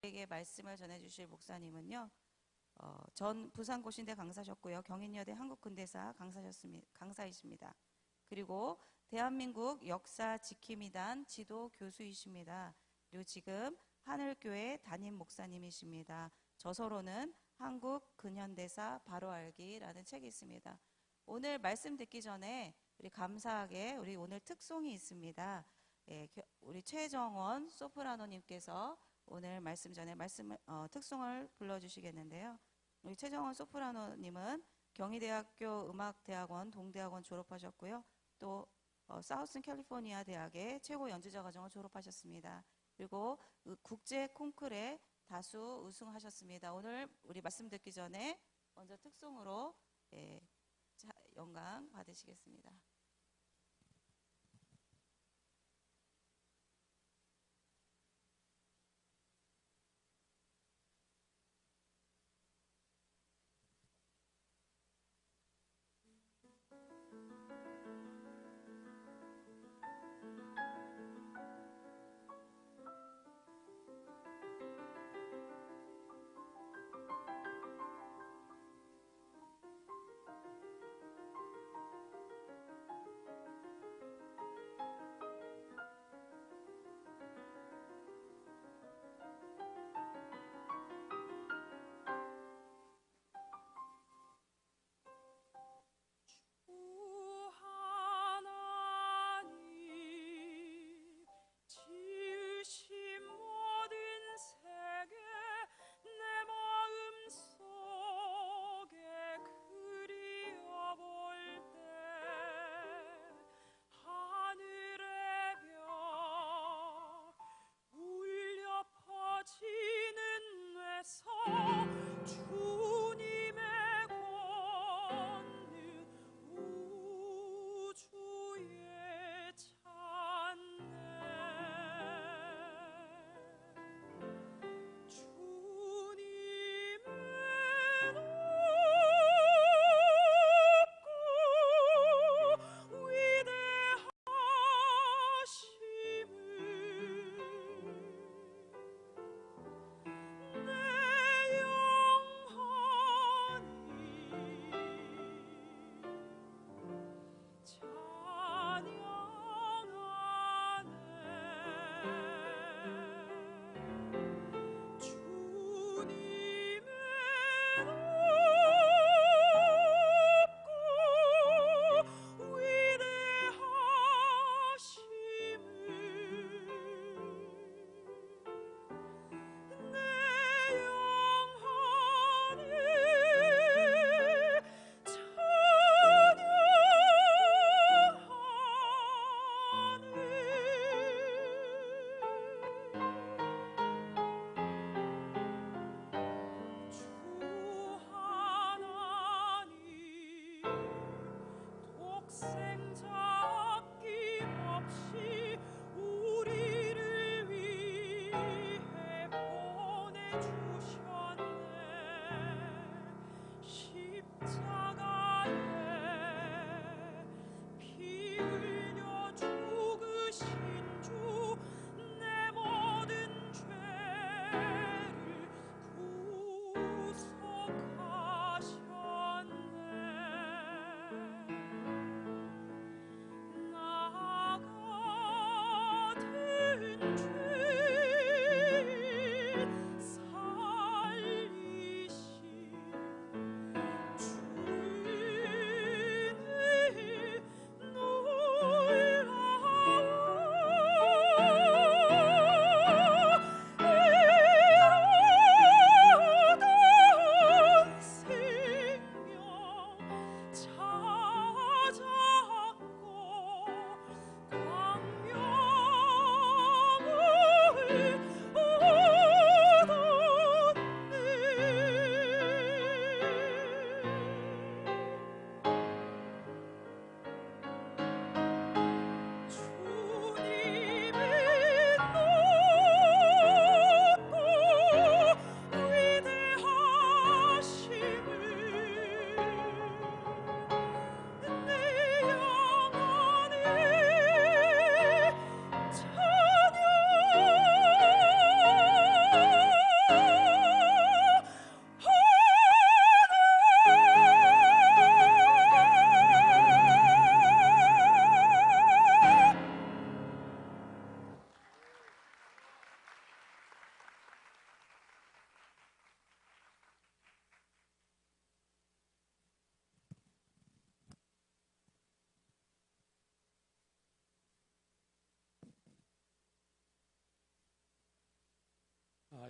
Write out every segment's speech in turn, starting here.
우리에게 말씀을 전해주실 목사님은요, 전 부산고신대 강사셨고요, 경인여대 한국근대사 강사이십니다. 그리고 대한민국 역사 지킴이단 지도 교수이십니다. 그리고 지금 하늘교회 담임 목사님이십니다. 저서로는 한국 근현대사 바로 알기라는 책이 있습니다. 오늘 말씀 듣기 전에 우리 감사하게 우리 오늘 특송이 있습니다. 우리 최정원 소프라노님께서 오늘 말씀 전에 특송을 불러주시겠는데요. 우리 최정원 소프라노님은 경희대학교 음악대학원 동대학원 졸업하셨고요. 또 사우스 캘리포니아 대학의 최고 연주자 과정을 졸업하셨습니다. 그리고 국제 콩쿠르에 다수 우승하셨습니다. 오늘 우리 말씀 듣기 전에 먼저 특송으로 영광 받으시겠습니다. 내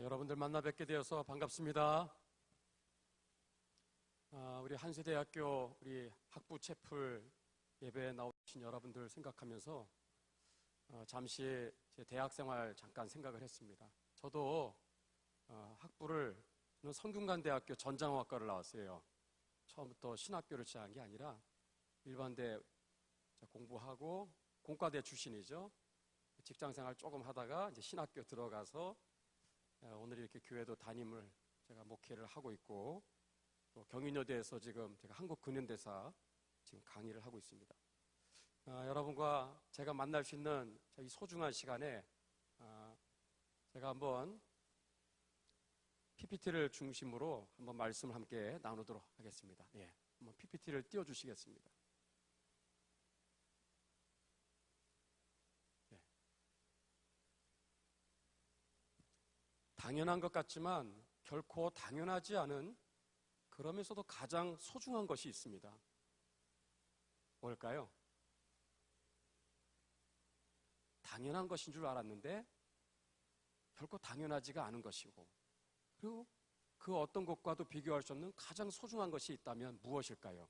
여러분들 만나 뵙게 되어서 반갑습니다. 우리 한세대학교 우리 학부 채플 예배에 나오신 여러분들 생각하면서 잠시 제 대학 생활 잠깐 생각을 했습니다. 저도 학부를 성균관대학교 전장학과를 나왔어요. 처음부터 신학교를 시작한 게 아니라 일반대 공부하고 공과대 출신이죠. 직장생활 조금 하다가 이제 신학교 들어가서 오늘 이렇게 교회도 담임을 제가 목회를 하고 있고, 또 경인여대에서 지금 제가 한국근현대사 지금 강의를 하고 있습니다. 여러분과 제가 만날 수 있는 이 소중한 시간에 제가 한번 PPT를 중심으로 한번 말씀을 함께 나누도록 하겠습니다. 예, 한번 PPT를 띄워주시겠습니다. 예. 당연한 것 같지만 결코 당연하지 않은, 그러면서도 가장 소중한 것이 있습니다. 뭘까요? 당연한 것인 줄 알았는데 결코 당연하지가 않은 것이고, 그리고 그 어떤 것과도 비교할 수 없는 가장 소중한 것이 있다면 무엇일까요?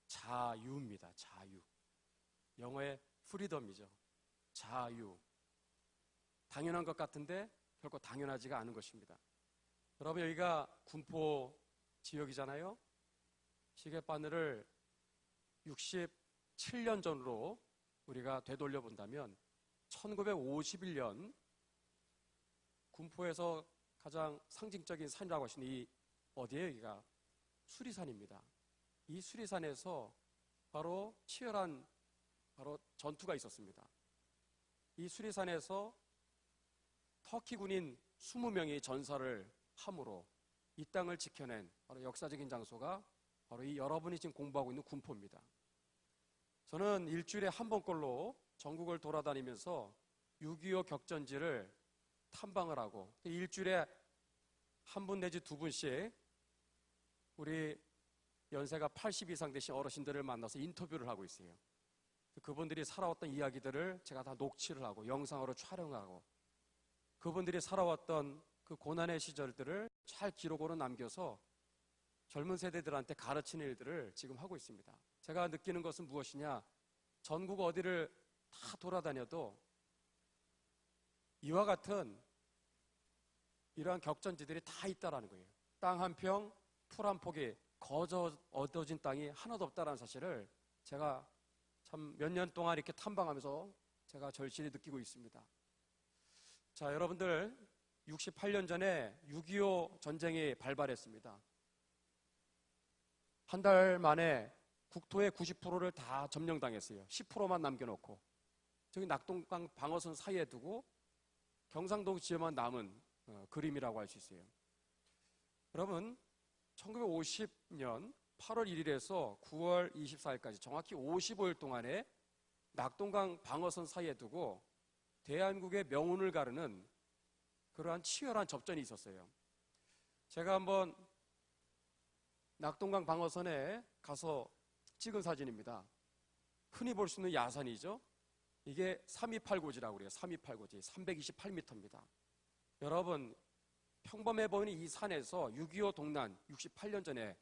자유입니다. 자유. 영어의 프리덤이죠. 자유. 당연한 것 같은데 결코 당연하지가 않은 것입니다. 여러분, 여기가 군포 지역이잖아요. 시계바늘을 67년 전으로 우리가 되돌려 본다면 1951년 군포에서 가장 상징적인 산이라고 하시는 이 어디에, 여기가 수리산입니다. 이 수리산에서 바로 치열한 전투가 있었습니다. 이 수리산에서 터키 군인 20명이 전사를 함으로 이 땅을 지켜낸 바로 역사적인 장소가 바로 이 여러분이 지금 공부하고 있는 군포입니다. 저는 일주일에 한 번꼴로 전국을 돌아다니면서 6.25 격전지를 탐방을 하고, 일주일에 한 분 내지 두 분씩 우리 연세가 80 이상 되신 어르신들을 만나서 인터뷰를 하고 있어요. 그분들이 살아왔던 이야기들을 제가 다 녹취를 하고 영상으로 촬영하고, 그분들이 살아왔던 그 고난의 시절들을 잘 기록으로 남겨서 젊은 세대들한테 가르치는 일들을 지금 하고 있습니다. 제가 느끼는 것은 무엇이냐, 전국 어디를 다 돌아다녀도 이와 같은 이러한 격전지들이 다 있다라는 거예요. 땅 한 평, 풀 한 폭이 거저 얻어진 땅이 하나도 없다라는 사실을 제가 참 몇 년 동안 이렇게 탐방하면서 제가 절실히 느끼고 있습니다. 자, 여러분들, 68년 전에 6.25 전쟁이 발발했습니다. 한 달 만에 국토의 90%를 다 점령당했어요. 10%만 남겨놓고 저기 낙동강 방어선 사이에 두고 경상도 지역만 남은 그림이라고 할 수 있어요. 여러분, 1950년 8월 1일에서 9월 24일까지 정확히 55일 동안에 낙동강 방어선 사이에 두고 대한민국의 명운을 가르는 그러한 치열한 접전이 있었어요. 제가 한번 낙동강 방어선에 가서 찍은 사진입니다. 흔히 볼 수 있는 야산이죠. 이게 3289지라고 그래요. 3289지 328m입니다. 여러분, 평범해 보이는 이 산에서 6.25 동란 68년 전에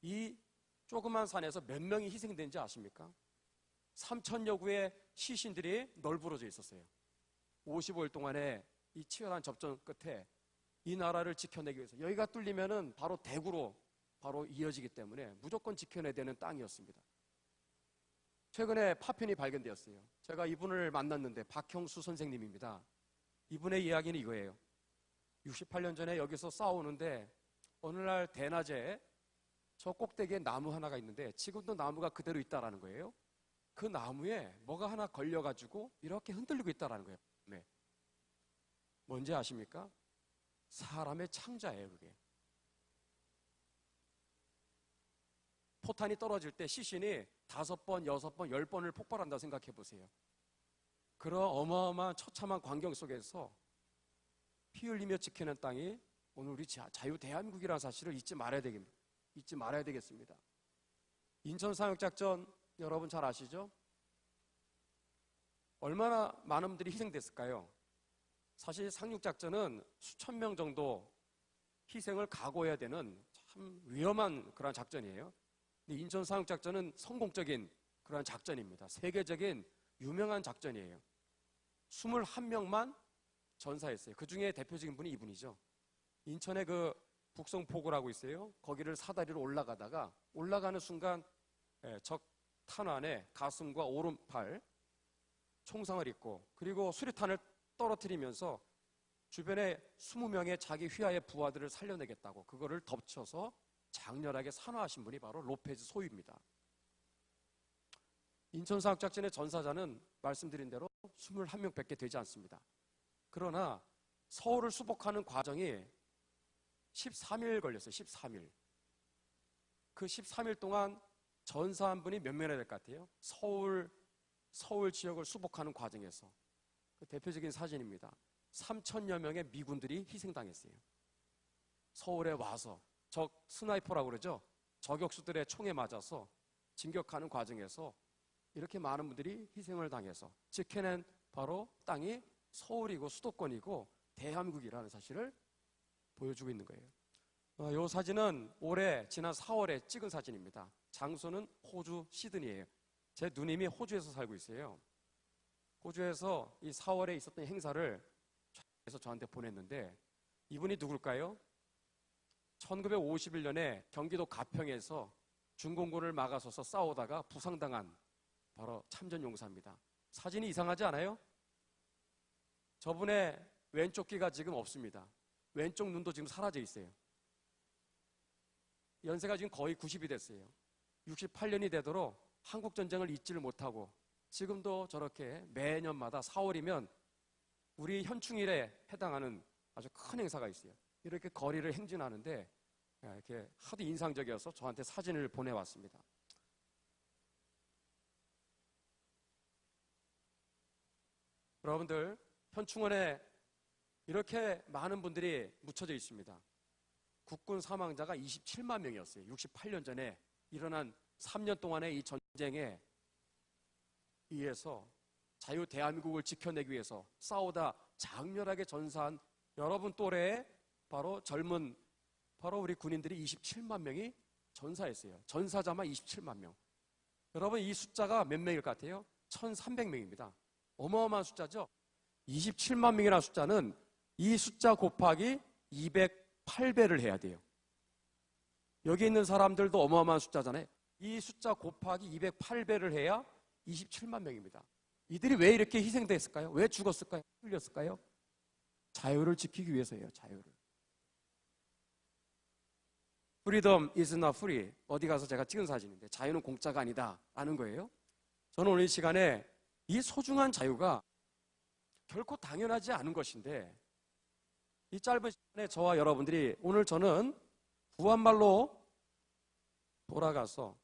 이 조그만 산에서 몇 명이 희생된지 아십니까? 3,000여 구의 시신들이 널브러져 있었어요. 55일 동안에 이 치열한 접전 끝에 이 나라를 지켜내기 위해서, 여기가 뚫리면은 바로 대구로 바로 이어지기 때문에 무조건 지켜내야 되는 땅이었습니다. 최근에 파편이 발견되었어요. 제가 이분을 만났는데 박형수 선생님입니다. 이분의 이야기는 이거예요. 68년 전에 여기서 싸우는데 어느 날 대낮에 저 꼭대기에 나무 하나가 있는데 지금도 나무가 그대로 있다라는 거예요. 그 나무에 뭐가 하나 걸려가지고 이렇게 흔들리고 있다라는 거예요. 네. 뭔지 아십니까? 사람의 창자예요, 그게. 포탄이 떨어질 때 시신이 5번, 6번, 10번을 폭발한다 생각해 보세요. 그런 어마어마한 처참한 광경 속에서 피 흘리며 지키는 땅이 오늘 우리 자유 대한민국이라는 사실을 잊지 말아야 되겠습니다. 인천 상륙작전 여러분 잘 아시죠? 얼마나 많은 분들이 희생됐을까요? 사실 상륙작전은 수천 명 정도 희생을 각오해야 되는 참 위험한 그런 작전이에요. 근데 인천 상륙작전은 성공적인 그런 작전입니다. 세계적인 유명한 작전이에요. 21명만 전사했어요. 그 중에 대표적인 분이 이분이죠. 인천에 그 북성포구라고 있어요. 거기를 사다리로 올라가다가 올라가는 순간 적 탄환에 가슴과 오른팔 총상을 입고 그리고 수리탄을 떨어뜨리면서 주변에 20명의 자기 휘하의 부하들을 살려내겠다고 그거를 덮쳐서 장렬하게 산화하신 분이 바로 로페즈 소유입니다. 인천상륙작전의 전사자는 말씀드린 대로 21명밖에 되지 않습니다. 그러나 서울을 수복하는 과정이 13일 걸렸어요. 13일. 그 13일 동안 전사한 분이 몇 명이나 될 것 같아요? 서울 지역을 수복하는 과정에서 그 대표적인 사진입니다. 3천여 명의 미군들이 희생당했어요. 서울에 와서 적 스나이퍼라고 그러죠. 저격수들의 총에 맞아서 진격하는 과정에서 이렇게 많은 분들이 희생을 당해서 지켜낸 바로 땅이 서울이고 수도권이고 대한민국이라는 사실을 보여주고 있는 거예요. 이 사진은 올해 지난 4월에 찍은 사진입니다. 장소는 호주 시드니예요. 제 누님이 호주에서 살고 있어요. 호주에서 이 4월에 있었던 행사를 해서 저한테 보냈는데 이분이 누굴까요? 1951년에 경기도 가평에서 중공군을 막아서서 싸우다가 부상당한 바로 참전용사입니다. 사진이 이상하지 않아요? 저분의 왼쪽 귀가 지금 없습니다. 왼쪽 눈도 지금 사라져 있어요. 연세가 지금 거의 90이 됐어요. 68년이 되도록 한국전쟁을 잊지를 못하고 지금도 저렇게 매년마다 4월이면 우리 현충일에 해당하는 아주 큰 행사가 있어요. 이렇게 거리를 행진하는데 이렇게 하도 인상적이어서 저한테 사진을 보내왔습니다. 여러분들, 현충원에 이렇게 많은 분들이 묻혀져 있습니다. 국군 사망자가 27만 명이었어요. 68년 전에 일어난 3년 동안의 이 전쟁에 의해서 자유 대한민국을 지켜내기 위해서 싸우다 장렬하게 전사한 여러분 또래의 바로 젊은 바로 우리 군인들이 27만 명이 전사했어요. 전사자만 27만 명. 여러분 이 숫자가 몇 명일 것 같아요? 1300명입니다. 어마어마한 숫자죠. 27만 명이라는 숫자는 이 숫자 곱하기 208배를 해야 돼요. 여기 있는 사람들도 어마어마한 숫자잖아요. 이 숫자 곱하기 208배를 해야 27만 명입니다. 이들이 왜 이렇게 희생됐을까요? 왜 죽었을까요? 흘렸을까요? 자유를 지키기 위해서예요. 자유를. Freedom is not free. 어디 가서 제가 찍은 사진인데 자유는 공짜가 아니다 라는 거예요. 저는 오늘 이 시간에 이 소중한 자유가 결코 당연하지 않은 것인데 이 짧은 시간에 저와 여러분들이 오늘 저는 구한말로 돌아가서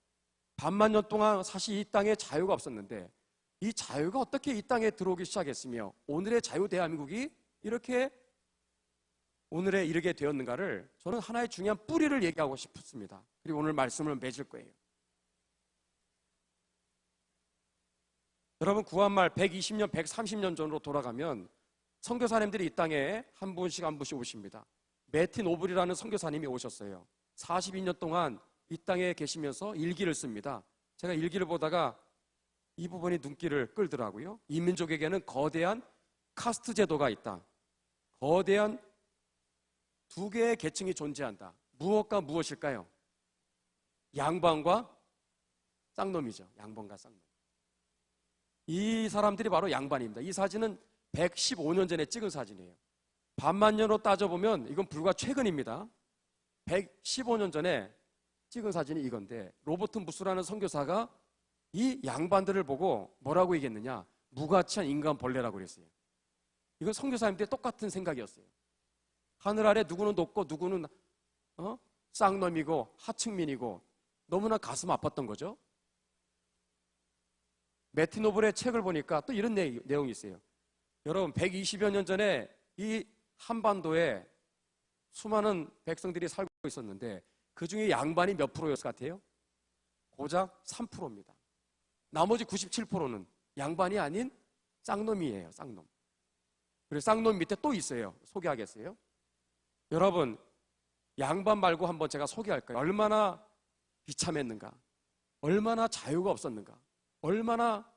반만 년 동안 사실 이 땅에 자유가 없었는데 이 자유가 어떻게 이 땅에 들어오기 시작했으며 오늘의 자유 대한민국이 이렇게 오늘에 이르게 되었는가를 저는 하나의 중요한 뿌리를 얘기하고 싶습니다. 그리고 오늘 말씀을 맺을 거예요. 여러분 구한말 120년, 130년 전으로 돌아가면 선교사님들이 이 땅에 한 분씩 한 분씩 오십니다. 매틴 오블이라는 선교사님이 오셨어요. 42년 동안 이 땅에 계시면서 일기를 씁니다. 제가 일기를 보다가 이 부분이 눈길을 끌더라고요. 이 민족에게는 거대한 카스트 제도가 있다. 거대한 두 개의 계층이 존재한다. 무엇과 무엇일까요? 양반과 쌍놈이죠. 양반과 쌍놈. 이 사람들이 바로 양반입니다. 이 사진은 115년 전에 찍은 사진이에요. 반만 년으로 따져보면 이건 불과 최근입니다. 115년 전에 찍은 사진이 이건데 로버트 무스라는 선교사가 이 양반들을 보고 뭐라고 얘기했느냐? 무가치한 인간 벌레라고 그랬어요. 이건 선교사님들의 똑같은 생각이었어요. 하늘 아래 누구는 높고 누구는 쌍놈이고 하층민이고 너무나 가슴 아팠던 거죠. 매틴 오블의 책을 보니까 또 이런 내용이 있어요. 여러분 120여 년 전에 이 한반도에 수많은 백성들이 살고 있었는데 그 중에 양반이 몇 프로였을 것 같아요? 고작 3%입니다. 나머지 97%는 양반이 아닌 쌍놈이에요. 쌍놈. 그리고 쌍놈 밑에 또 있어요. 소개하겠어요? 여러분, 양반 말고 한번 제가 소개할까요? 얼마나 비참했는가, 얼마나 자유가 없었는가, 얼마나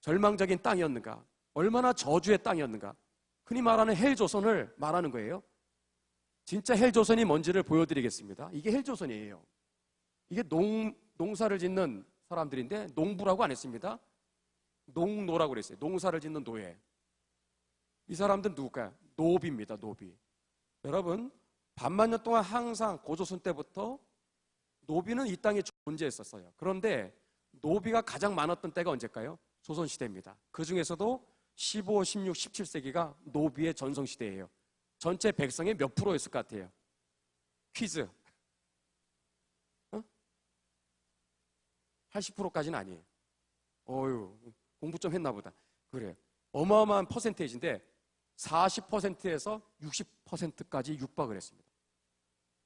절망적인 땅이었는가, 얼마나 저주의 땅이었는가. 흔히 말하는 헬조선을 말하는 거예요. 진짜 헬조선이 뭔지를 보여드리겠습니다. 이게 헬조선이에요. 이게 농사를 짓는 사람들인데 농부라고 안 했습니다. 농노라고 그랬어요. 농사를 짓는 노예. 이 사람들은 누굴까요? 노비입니다. 노비. 여러분, 반만 년 동안 항상 고조선 때부터 노비는 이 땅에 존재했었어요. 그런데 노비가 가장 많았던 때가 언제일까요? 조선시대입니다. 그 중에서도 15, 16, 17세기가 노비의 전성시대예요. 전체 백성의 몇 프로였을 것 같아요? 퀴즈. 80%까지는 아니에요. 어휴, 공부 좀 했나 보다. 그래요. 어마어마한 퍼센테이지인데 40%에서 60%까지 육박을 했습니다.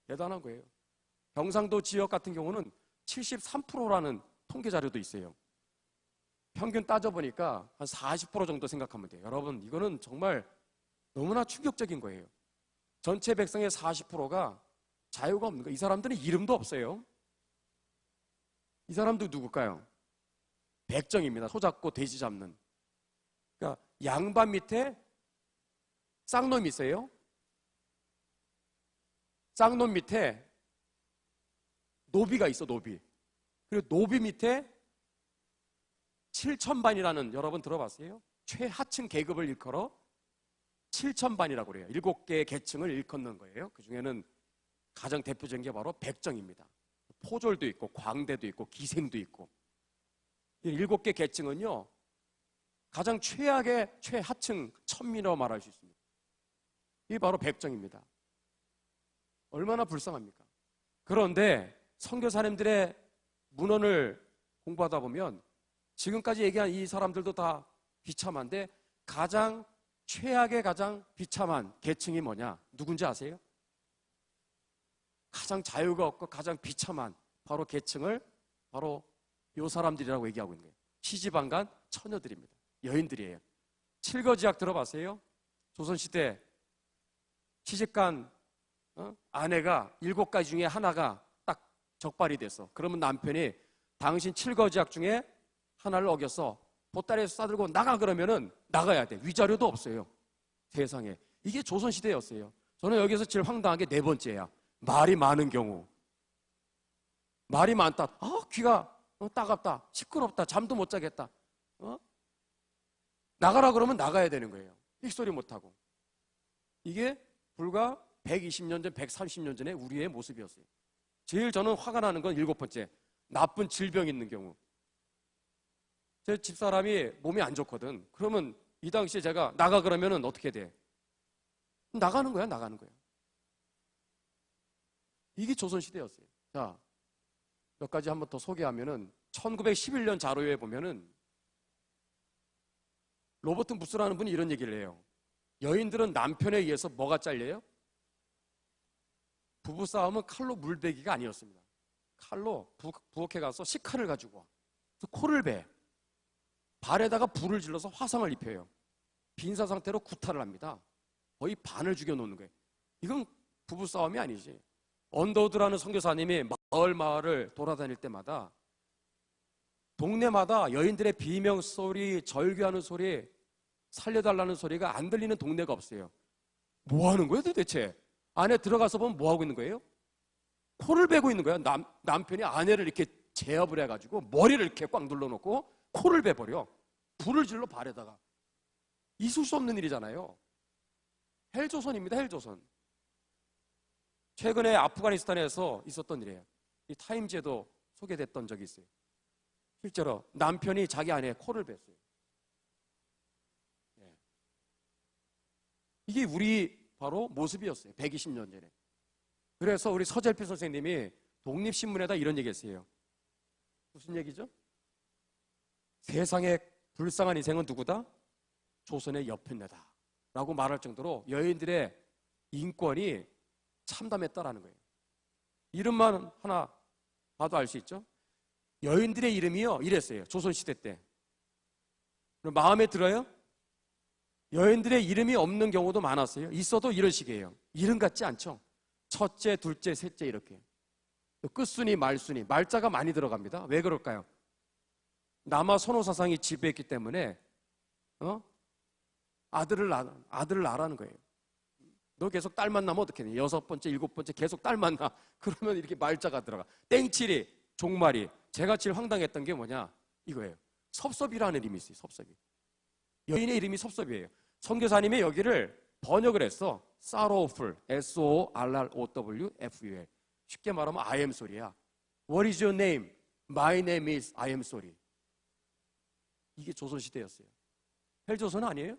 대단한 거예요. 경상도 지역 같은 경우는 73%라는 통계 자료도 있어요. 평균 따져보니까 한 40% 정도 생각하면 돼요. 여러분, 이거는 정말 너무나 충격적인 거예요. 전체 백성의 40%가 자유가 없는 거예요. 이 사람들은 이름도 없어요. 이 사람도 누굴까요? 백정입니다. 소 잡고 돼지 잡는. 그러니까 양반 밑에 쌍놈이 있어요. 쌍놈 밑에 노비가 있어, 노비. 그리고 노비 밑에 7천반이라는, 여러분 들어봤어요? 최하층 계급을 일컬어 7천반이라고 그래요. 7개의 계층을 일컫는 거예요. 그 중에는 가장 대표적인 게 바로 백정입니다. 포졸도 있고 광대도 있고 기생도 있고. 이 7개 계층은요, 가장 최악의 최하층 천민이라고 말할 수 있습니다. 이게 바로 백정입니다. 얼마나 불쌍합니까? 그런데 선교사님들의 문헌을 공부하다 보면 지금까지 얘기한 이 사람들도 다 비참한데 가장 최악의 가장 비참한 계층이 뭐냐? 누군지 아세요? 가장 자유가 없고 가장 비참한 바로 계층을 바로 이 사람들이라고 얘기하고 있는 거예요. 시집안간 처녀들입니다. 여인들이에요. 칠거지약 들어봤어요? 조선시대 시집간 아내가 7가지 중에 하나가 딱 적발이 됐어. 그러면 남편이 당신 칠거지약 중에 하나를 어겨서 보따리에서 싸들고 나가 그러면은 나가야 돼. 위자료도 없어요. 세상에. 이게 조선시대였어요. 저는 여기서 제일 황당한 게 4번째야. 말이 많은 경우. 말이 많다. 귀가 따갑다. 시끄럽다. 잠도 못 자겠다. 나가라 그러면 나가야 되는 거예요. 삑소리 못하고. 이게 불과 120년 전, 130년 전에 우리의 모습이었어요. 제일 저는 화가 나는 건 7번째. 나쁜 질병 있는 경우. 제 집사람이 몸이 안 좋거든. 그러면 이 당시에 제가 나가 그러면은 어떻게 돼? 나가는 거야, 나가는 거야. 이게 조선시대였어요. 자, 몇 가지 한번 더 소개하면은 1911년 자료에 보면은 로버트 무스라는 분이 이런 얘기를 해요. 여인들은 남편에 의해서 뭐가 잘려요? 부부싸움은 칼로 물베기가 아니었습니다. 칼로 부엌에 가서 식칼을 가지고 와. 그래서 코를 배. 발에다가 불을 질러서 화상을 입혀요. 빈사 상태로 구타를 합니다. 거의 반을 죽여놓는 거예요. 이건 부부싸움이 아니지. 언더우드라는 선교사님이 마을을 돌아다닐 때마다 동네마다 여인들의 비명소리, 절규하는 소리, 살려달라는 소리가 안 들리는 동네가 없어요. 뭐 하는 거예요 도대체? 안에 들어가서 보면 뭐 하고 있는 거예요? 코를 베고 있는 거예요. 남편이 아내를 이렇게 제압을 해가지고 머리를 이렇게 꽉 눌러놓고 코를 베버려. 불을 질러 발에다가. 있을 수 없는 일이잖아요. 헬조선입니다. 헬조선. 최근에 아프가니스탄에서 있었던 일이에요. 이 타임즈에도 소개됐던 적이 있어요. 실제로 남편이 자기 아내의 코를 뱄어요. 이게 우리 바로 모습이었어요. 120년 전에. 그래서 우리 서jel필 선생님이 독립신문에다 이런 얘기 했어요. 무슨 얘기죠? 세상의 불쌍한 인생은 누구다? 조선의 여편네다 라고 말할 정도로 여인들의 인권이 참담했다라는 거예요. 이름만 하나 봐도 알 수 있죠? 여인들의 이름이요 이랬어요. 조선시대 때. 마음에 들어요? 여인들의 이름이 없는 경우도 많았어요. 있어도 이런 식이에요. 이름 같지 않죠? 첫째, 둘째, 셋째 이렇게. 또 끝순위, 말순위, 말자가 많이 들어갑니다. 왜 그럴까요? 남아 선호 사상이 지배했기 때문에 아들을 낳으라는 거예요. 너 계속 딸 만나면 어떻게 돼? 여섯 번째, 일곱 번째 계속 딸 만나. 그러면 이렇게 말자가 들어가. 땡칠이, 종말이. 제가 제일 황당했던 게 뭐냐? 이거예요. 섭섭이라는 이름이 있어요. 섭섭이. 여인의 이름이 섭섭이에요. 선교사님이 여기를 번역을 했어. sorrowful, sorrowful. 쉽게 말하면 I am sorry야. What is your name? My name is I am sorry. 이게 조선시대였어요. 헬조선 아니에요?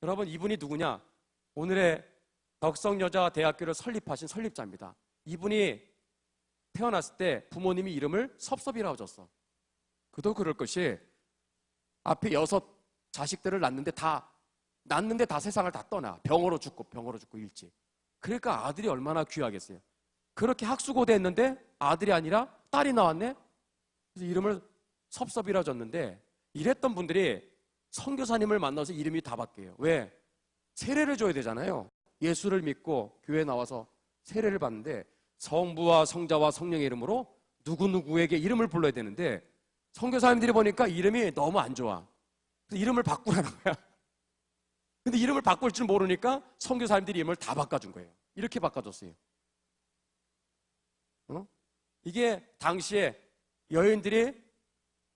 여러분, 이분이 누구냐? 오늘의 덕성여자대학교를 설립하신 설립자입니다. 이분이 태어났을 때 부모님이 이름을 섭섭이라고 줬어. 그도 그럴 것이 앞에 6 자식들을 낳는데 다 세상을 다 떠나. 병으로 죽고 일찍. 그러니까 아들이 얼마나 귀하겠어요. 그렇게 학수고대했는데 아들이 아니라 딸이 나왔네. 그래서 이름을 섭섭이라 줬는데, 이랬던 분들이 선교사님을 만나서 이름이 다 바뀌어요. 왜? 세례를 줘야 되잖아요. 예수를 믿고 교회에 나와서 세례를 받는데 성부와 성자와 성령의 이름으로 누구누구에게 이름을 불러야 되는데, 선교사님들이 보니까 이름이 너무 안 좋아. 그래서 이름을 바꾸라는 거야. 근데 이름을 바꿀 줄 모르니까 선교사님들이 이름을 다 바꿔준 거예요. 이렇게 바꿔줬어요. 이게 당시에 여인들이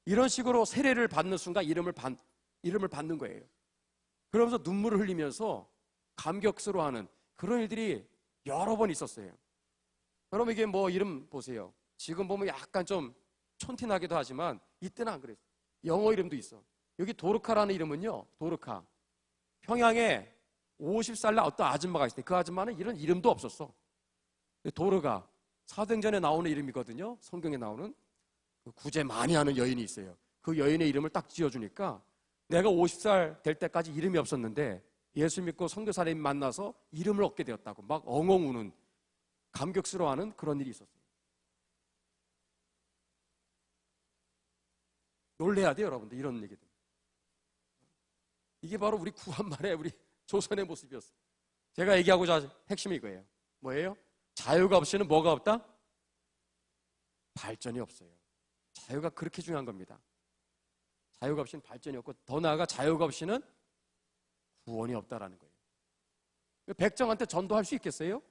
이런 식으로 세례를 받는 순간 이름을 받는 거예요. 그러면서 눈물을 흘리면서 감격스러워하는 그런 일들이 여러 번 있었어요. 여러분, 이게 뭐 이름 보세요. 지금 보면 약간 좀 촌티나기도 하지만 이때는 안 그랬어요. 영어 이름도 있어. 여기 도르카라는 이름은요, 도르카. 평양에 50살 난 어떤 아줌마가 있어요. 그 아줌마는 이런 이름도 없었어. 도르가 사도행전에 나오는 이름이거든요. 성경에 나오는. 구제 많이 하는 여인이 있어요. 그 여인의 이름을 딱 지어주니까 내가 50살 될 때까지 이름이 없었는데 예수 믿고 선교사님 만나서 이름을 얻게 되었다고 막 엉엉 우는, 감격스러워하는 그런 일이 있었어요. 놀래야 돼요, 여러분들. 이런 얘기들. 이게 바로 우리 구한말의 우리 조선의 모습이었어요. 제가 얘기하고자 핵심이 이거예요. 뭐예요? 자유가 없이는 뭐가 없다? 발전이 없어요. 자유가 그렇게 중요한 겁니다. 자유가 없이는 발전이 없고, 더 나아가 자유가 없이는 구원이 없다라는 거예요. 백정한테 전도할 수 있겠어요?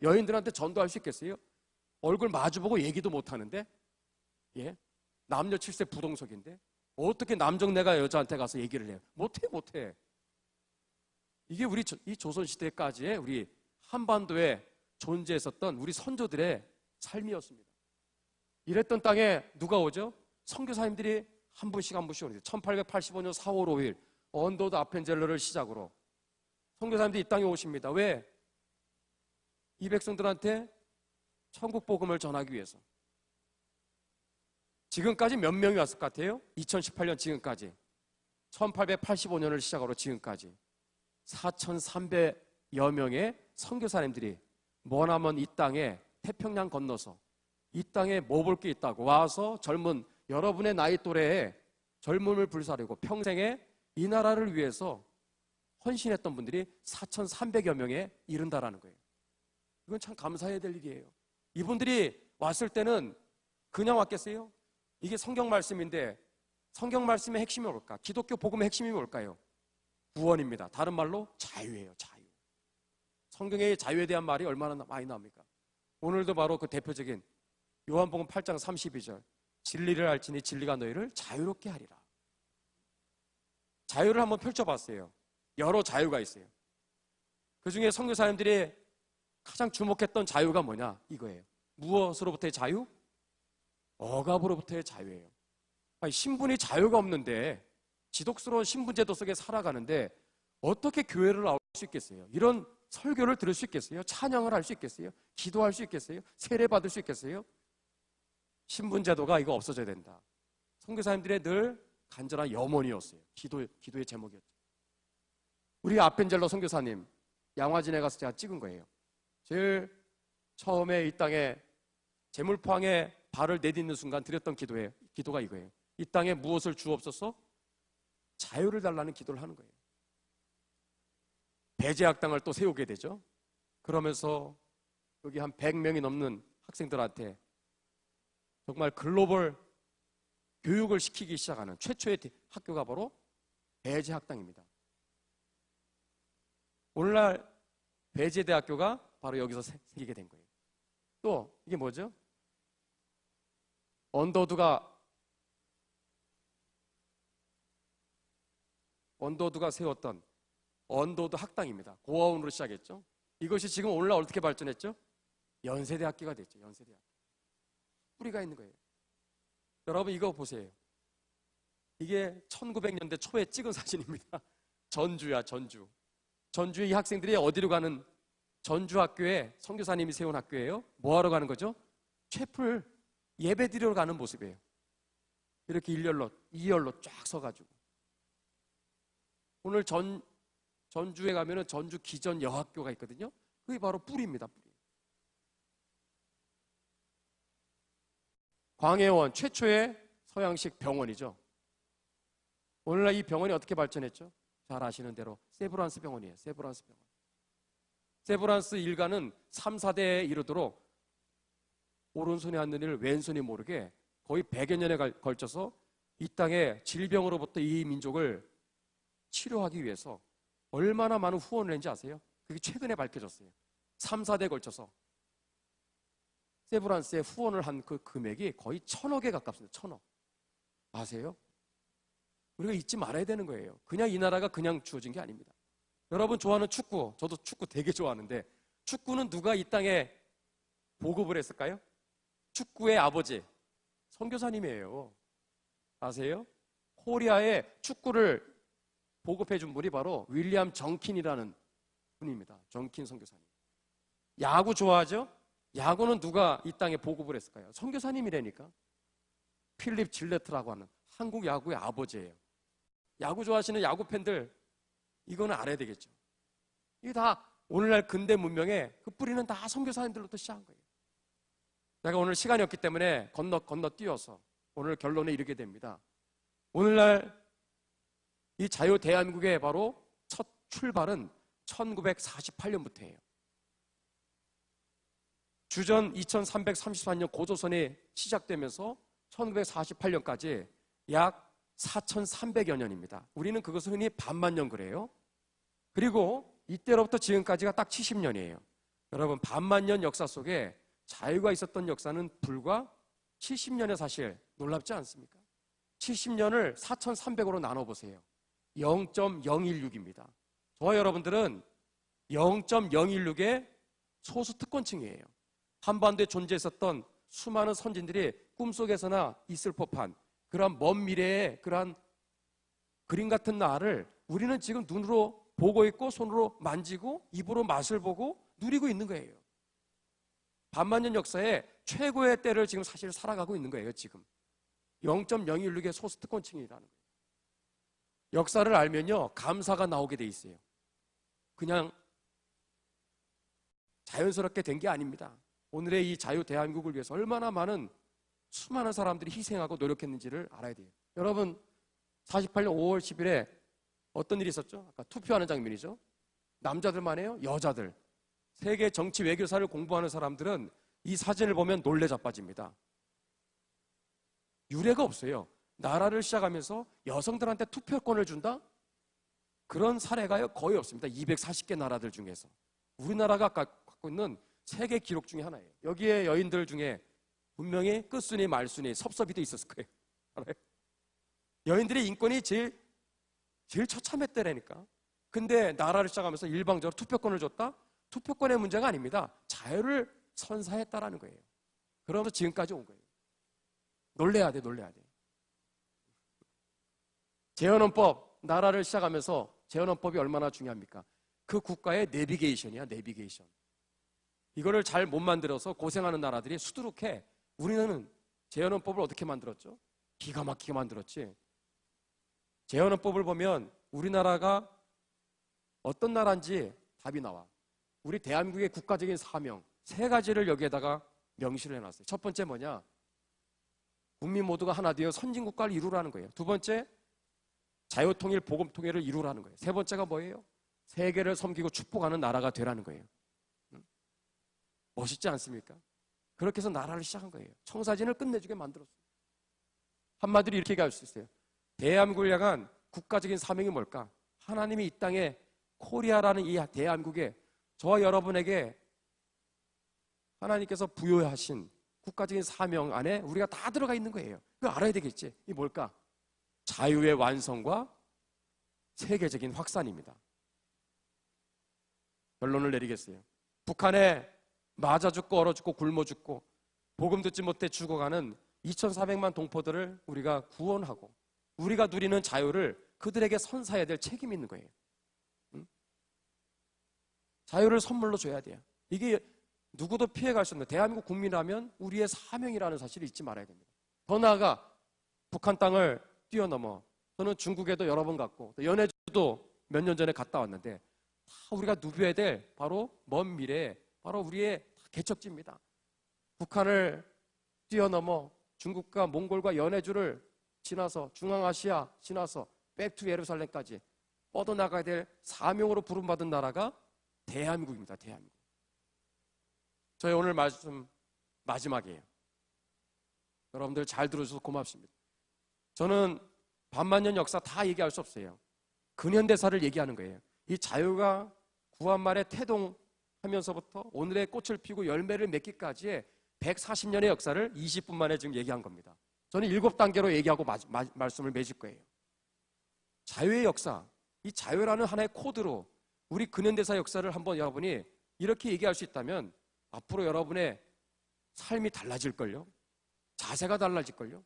여인들한테 전도할 수 있겠어요? 얼굴 마주보고 얘기도 못하는데, 예? 남녀 7세 부동석인데 어떻게 남정네가 여자한테 가서 얘기를 해요? 못해. 이게 우리 이 조선시대까지의 우리 한반도에 존재했었던 우리 선조들의 삶이었습니다. 이랬던 땅에 누가 오죠? 선교사님들이 한 분씩 오는데 1885년 4월 5일 언더드 아펜젤러를 시작으로 선교사님들이 이 땅에 오십니다. 왜? 이 백성들한테 천국 복음을 전하기 위해서. 지금까지 몇 명이 왔을 것 같아요? 2018년 지금까지 1885년을 시작으로 지금까지 4,300여 명의 선교사님들이 머나먼 이 땅에 태평양 건너서 이 땅에 뭐 볼 게 있다고 와서 젊은 여러분의 나이 또래에 젊음을 불사르고 평생에 이 나라를 위해서 헌신했던 분들이 4,300여 명에 이른다라는 거예요. 이건 참 감사해야 될 일이에요. 이분들이 왔을 때는 그냥 왔겠어요? 이게 성경 말씀인데 성경 말씀의 핵심이 뭘까? 기독교 복음의 핵심이 뭘까요? 구원입니다. 다른 말로 자유예요. 자유. 성경의 자유에 대한 말이 얼마나 많이 나옵니까? 오늘도 바로 그 대표적인 요한복음 8장 32절 진리를 알지니 진리가 너희를 자유롭게 하리라. 자유를 한번 펼쳐봤어요. 여러 자유가 있어요. 그 중에 선교사님들이 가장 주목했던 자유가 뭐냐? 이거예요. 무엇으로부터의 자유? 억압으로부터의 자유예요. 아니, 신분이 자유가 없는데 지독스러운 신분제도 속에 살아가는데 어떻게 교회를 나올 수 있겠어요? 이런 설교를 들을 수 있겠어요? 찬양을 할 수 있겠어요? 기도할 수 있겠어요? 세례받을 수 있겠어요? 신분제도가 이거 없어져야 된다. 선교사님들의 늘 간절한 염원이었어요. 기도의 제목이었죠. 우리 아펜젤러 선교사님 양화진에 가서 제가 찍은 거예요. 제일 처음에 이 땅에 제물포항에 발을 내딛는 순간 드렸던 기도가 이거예요. 이 땅에 무엇을 주옵소서? 자유를 달라는 기도를 하는 거예요. 배제학당을 또 세우게 되죠. 그러면서 여기 한 100명이 넘는 학생들한테 정말 글로벌 교육을 시키기 시작하는 최초의 학교가 바로 배제학당입니다. 오늘날 배제대학교가 바로 여기서 생기게 된 거예요. 또 이게 뭐죠? 언더우드가 세웠던 언더우드 학당입니다. 고아원으로 시작했죠. 이것이 지금 오늘날 어떻게 발전했죠? 연세대학교가 됐죠. 연세대학교. 뿌리가 있는 거예요. 여러분 이거 보세요. 이게 1900년대 초에 찍은 사진입니다. 전주야, 전주. 전주의 이 학생들이 어디로 가는, 전주학교에 선교사님이 세운 학교예요. 뭐하러 가는 거죠? 채플 예배드리러 가는 모습이에요. 이렇게 일렬로, 이열로 쫙 서가지고. 오늘 전주에 가면은 전주 기전 여학교가 있거든요. 그게 바로 뿌리입니다, 뿌리. 광해원 최초의 서양식 병원이죠. 오늘날 이 병원이 어떻게 발전했죠? 잘 아시는 대로 세브란스 병원이에요. 세브란스 병원. 세브란스 일가는 3, 4대에 이르도록 오른손이 하는 일을 왼손이 모르게 거의 100여 년에 걸쳐서 이 땅의 질병으로부터 이 민족을 치료하기 위해서 얼마나 많은 후원을 했는지 아세요? 그게 최근에 밝혀졌어요. 3, 4대에 걸쳐서 세브란스에 후원을 한 그 금액이 거의 1000억에 가깝습니다. 1000억. 아세요? 우리가 잊지 말아야 되는 거예요. 그냥 이 나라가 그냥 주어진 게 아닙니다. 여러분 좋아하는 축구, 저도 축구 되게 좋아하는데 축구는 누가 이 땅에 보급을 했을까요? 축구의 아버지, 선교사님이에요. 아세요? 코리아에 축구를 보급해 준 분이 바로 윌리엄 정킨이라는 분입니다. 정킨 선교사님. 야구 좋아하죠? 야구는 누가 이 땅에 보급을 했을까요? 선교사님이라니까. 필립 질레트라고 하는 한국 야구의 아버지예요. 야구 좋아하시는 야구 팬들 이거는 알아야 되겠죠. 이게 다 오늘날 근대 문명의 그 뿌리는 다 선교사님들로부터 시작한 거예요. 내가 오늘 시간이 없기 때문에 건너 뛰어서 오늘 결론에 이르게 됩니다. 오늘날 이 자유 대한민국의 바로 첫 출발은 1948년부터예요. 주전 2334년 고조선이 시작되면서 1948년까지 약 4300여 년입니다. 우리는 그것을 흔히 반만년 그래요. 그리고 이때로부터 지금까지가 딱 70년이에요. 여러분 반만년 역사 속에 자유가 있었던 역사는 불과 70년에 사실 놀랍지 않습니까? 70년을 4300으로 나눠보세요. 0.016입니다. 저와 여러분들은 0.016의 소수 특권층이에요. 한반도에 존재했었던 수많은 선진들이 꿈속에서나 있을 법한 그러한 먼 미래의 그러한 그림 같은 나를 우리는 지금 눈으로 보고 있고 손으로 만지고 입으로 맛을 보고 누리고 있는 거예요. 반만년 역사의 최고의 때를 지금 사실 살아가고 있는 거예요. 지금 0.016의 소수특권층이라는 거예요. 역사를 알면요 감사가 나오게 돼 있어요. 그냥 자연스럽게 된 게 아닙니다. 오늘의 이 자유 대한민국을 위해서 얼마나 많은 수많은 사람들이 희생하고 노력했는지를 알아야 돼요. 여러분 48년 5월 10일에 어떤 일이 있었죠? 아까 투표하는 장면이죠. 남자들만 해요? 여자들. 세계 정치 외교사를 공부하는 사람들은 이 사진을 보면 놀래 자빠집니다. 유례가 없어요. 나라를 시작하면서 여성들한테 투표권을 준다? 그런 사례가 거의 없습니다. 240개 나라들 중에서. 우리나라가 갖고 있는 세계 기록 중에 하나예요. 여기에 여인들 중에 분명히 끝순위, 말순위, 섭섭이도 있었을 거예요. 알아요? 여인들의 인권이 제일 처참했다라니까. 근데 나라를 시작하면서 일방적으로 투표권을 줬다? 투표권의 문제가 아닙니다. 자유를 선사했다라는 거예요. 그러면서 지금까지 온 거예요. 놀래야 돼, 놀래야 돼. 재헌헌법, 나라를 시작하면서 재헌헌법이 얼마나 중요합니까? 그 국가의 내비게이션이야, 내비게이션. 이거를 잘 못 만들어서 고생하는 나라들이 수두룩해. 우리는 재헌헌법을 어떻게 만들었죠? 기가 막히게 만들었지. 재헌헌법을 보면 우리나라가 어떤 나라인지 답이 나와. 우리 대한민국의 국가적인 사명 3가지를 여기에다가 명시를 해놨어요. 첫 번째 뭐냐? 국민 모두가 하나 되어 선진국가를 이루라는 거예요. 두 번째, 자유통일, 복음통일을 이루라는 거예요. 세 번째가 뭐예요? 세계를 섬기고 축복하는 나라가 되라는 거예요. 멋있지 않습니까? 그렇게 해서 나라를 시작한 거예요. 청사진을 끝내주게 만들었어요. 한마디로 이렇게 얘기할 수 있어요. 대한민국을 향한 국가적인 사명이 뭘까? 하나님이 이 땅에 코리아라는 이 대한민국에 저와 여러분에게 하나님께서 부여하신 국가적인 사명 안에 우리가 다 들어가 있는 거예요. 그거 알아야 되겠지. 이게 뭘까? 자유의 완성과 세계적인 확산입니다. 결론을 내리겠어요. 북한에 맞아 죽고 얼어 죽고 굶어 죽고 복음 듣지 못해 죽어가는 2,400만 동포들을 우리가 구원하고 우리가 누리는 자유를 그들에게 선사해야 될 책임이 있는 거예요. 응? 자유를 선물로 줘야 돼요. 이게 누구도 피해갈 수 없는, 대한민국 국민이라면 우리의 사명이라는 사실을 잊지 말아야 됩니다. 더 나아가 북한 땅을 뛰어넘어 저는 중국에도 여러 번 갔고 연해주도 몇 년 전에 갔다 왔는데 다 우리가 누벼야 될 바로 먼 미래에 바로 우리의 개척지입니다. 북한을 뛰어넘어 중국과 몽골과 연해주를 지나서 중앙아시아 지나서 백투 예루살렘까지 뻗어나가야 될 사명으로 부름받은 나라가 대한민국입니다. 대한민국. 저희 오늘 말씀 마지막이에요. 여러분들 잘 들어주셔서 고맙습니다. 저는 반만년 역사 다 얘기할 수 없어요. 근현대사를 얘기하는 거예요. 이 자유가 구한말에 태동하면서부터 오늘의 꽃을 피우고 열매를 맺기까지의 140년의 역사를 20분 만에 지금 얘기한 겁니다. 저는 7단계로 얘기하고 말씀을 맺을 거예요. 자유의 역사, 이 자유라는 하나의 코드로 우리 근현대사 역사를 한번 여러분이 이렇게 얘기할 수 있다면 앞으로 여러분의 삶이 달라질걸요? 자세가 달라질걸요?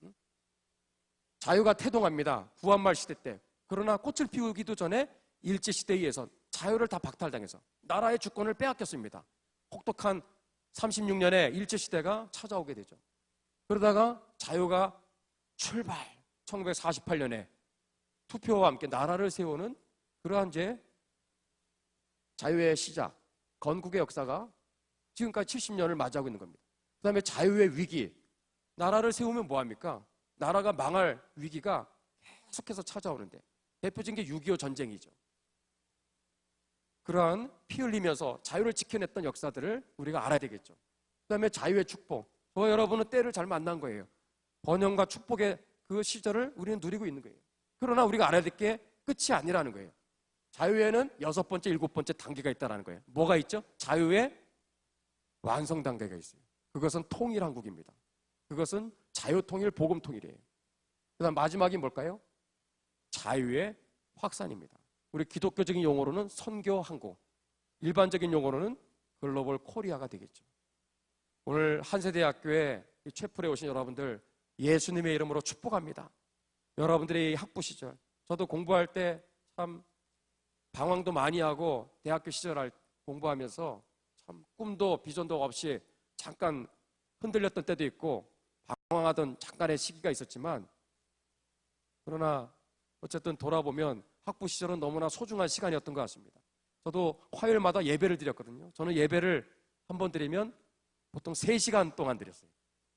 응? 자유가 태동합니다. 구한말 시대 때. 그러나 꽃을 피우기도 전에 일제시대에 의해서 자유를 다 박탈당해서 나라의 주권을 빼앗겼습니다. 혹독한 36년에 일제시대가 찾아오게 되죠. 그러다가 자유가 출발, 1948년에 투표와 함께 나라를 세우는 그러한 이제 자유의 시작, 건국의 역사가 지금까지 70년을 맞이하고 있는 겁니다. 그 다음에 자유의 위기, 나라를 세우면 뭐합니까? 나라가 망할 위기가 계속해서 찾아오는데 대표적인 게 6.25 전쟁이죠. 그러한 피 흘리면서 자유를 지켜냈던 역사들을 우리가 알아야 되겠죠. 그 다음에 자유의 축복, 저와 여러분은 때를 잘 만난 거예요. 번영과 축복의 그 시절을 우리는 누리고 있는 거예요. 그러나 우리가 알아야 될 게 끝이 아니라는 거예요. 자유에는 6번째, 7번째 단계가 있다는 거예요. 뭐가 있죠? 자유의 완성 단계가 있어요. 그것은 통일한국입니다. 그것은 자유통일, 복음통일이에요. 그 다음 마지막이 뭘까요? 자유의 확산입니다. 우리 기독교적인 용어로는 선교한국, 일반적인 용어로는 글로벌 코리아가 되겠죠. 오늘 한세대학교에 채플에 오신 여러분들 예수님의 이름으로 축복합니다. 여러분들의 학부 시절, 저도 공부할 때 참 방황도 많이 하고 대학교 시절 공부하면서 참 꿈도 비전도 없이 잠깐 흔들렸던 때도 있고 방황하던 잠깐의 시기가 있었지만, 그러나 어쨌든 돌아보면 학부 시절은 너무나 소중한 시간이었던 것 같습니다. 저도 화요일마다 예배를 드렸거든요. 저는 예배를 한 번 드리면 보통 3시간 동안 드렸어요.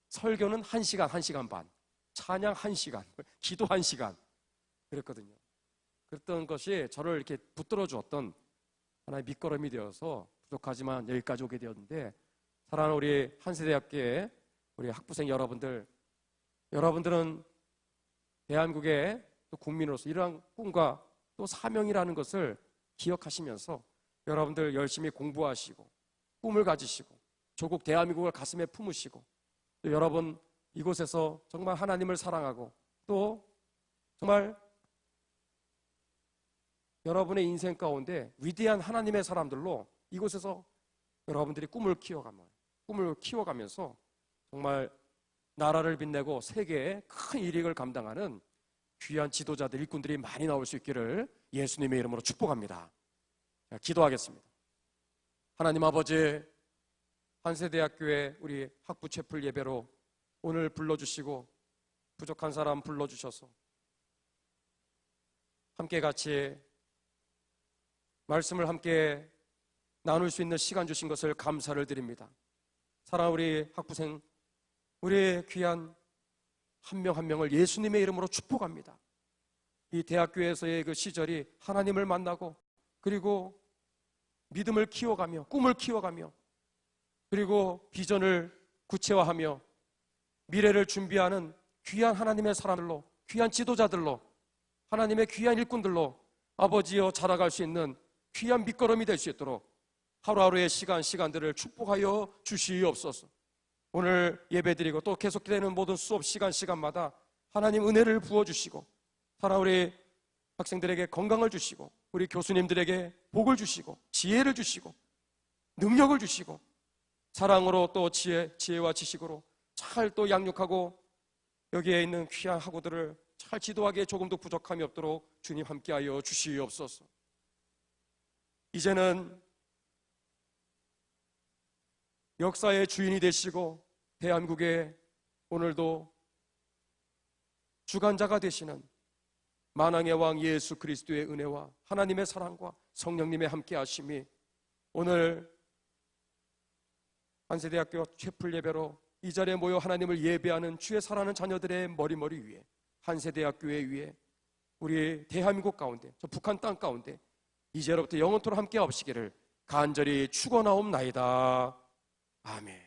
설교는 1시간, 1시간 반, 찬양 1시간, 기도 1시간 그랬거든요. 그랬던 것이 저를 이렇게 붙들어 주었던 하나의 밑거름이 되어서 부족하지만 여기까지 오게 되었는데, 사랑하는 우리 한세대학교의 우리 학부생 여러분들, 여러분들은 대한민국의 또 국민으로서 이러한 꿈과 또 사명이라는 것을 기억하시면서 여러분들 열심히 공부하시고 꿈을 가지시고 조국 대한민국을 가슴에 품으시고 또 여러분 이곳에서 정말 하나님을 사랑하고 또 정말 여러분의 인생 가운데 위대한 하나님의 사람들로 이곳에서 여러분들이 꿈을 키워가면서 정말 나라를 빛내고 세계에 큰 이익을 감당하는 귀한 지도자들, 일꾼들이 많이 나올 수 있기를 예수님의 이름으로 축복합니다. 기도하겠습니다. 하나님 아버지, 한세대학교의 우리 학부 채플 예배로 오늘 불러주시고 부족한 사람 불러주셔서 함께 같이 말씀을 함께 나눌 수 있는 시간 주신 것을 감사를 드립니다. 사랑하는 우리 학부생, 우리 귀한 한 명 한 명을 예수님의 이름으로 축복합니다. 이 대학교에서의 그 시절이 하나님을 만나고 그리고 믿음을 키워가며 꿈을 키워가며 그리고 비전을 구체화하며 미래를 준비하는 귀한 하나님의 사람들로, 귀한 지도자들로, 하나님의 귀한 일꾼들로 아버지여 자라갈 수 있는 귀한 밑거름이 될 수 있도록 하루하루의 시간들을 축복하여 주시옵소서. 오늘 예배드리고 또 계속되는 모든 수업 시간마다 하나님 은혜를 부어주시고 우리 학생들에게 건강을 주시고 우리 교수님들에게 복을 주시고 지혜를 주시고 능력을 주시고 사랑으로 또 지혜와 지식으로 잘 또 양육하고 여기에 있는 귀한 학우들을 잘 지도하기에 조금도 부족함이 없도록 주님 함께하여 주시옵소서. 이제는 역사의 주인이 되시고 대한민국의 오늘도 주관자가 되시는 만왕의 왕 예수 그리스도의 은혜와 하나님의 사랑과 성령님의 함께하심이 오늘 한세대학교 채플 예배로 이 자리에 모여 하나님을 예배하는 주의 사랑하는 자녀들의 머리 위에 한세대학교의 위에 우리 대한민국 가운데 저 북한 땅 가운데 이제로부터 영원토록 함께 하시기를 간절히 축원하옵나이다. 아멘.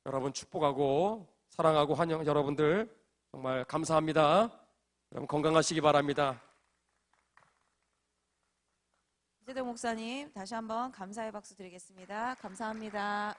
여러분 축복하고 사랑하고 환영 여러분들 정말 감사합니다. 여러분 건강하시기 바랍니다. 이재동 목사님 다시 한번 감사의 박수 드리겠습니다. 감사합니다.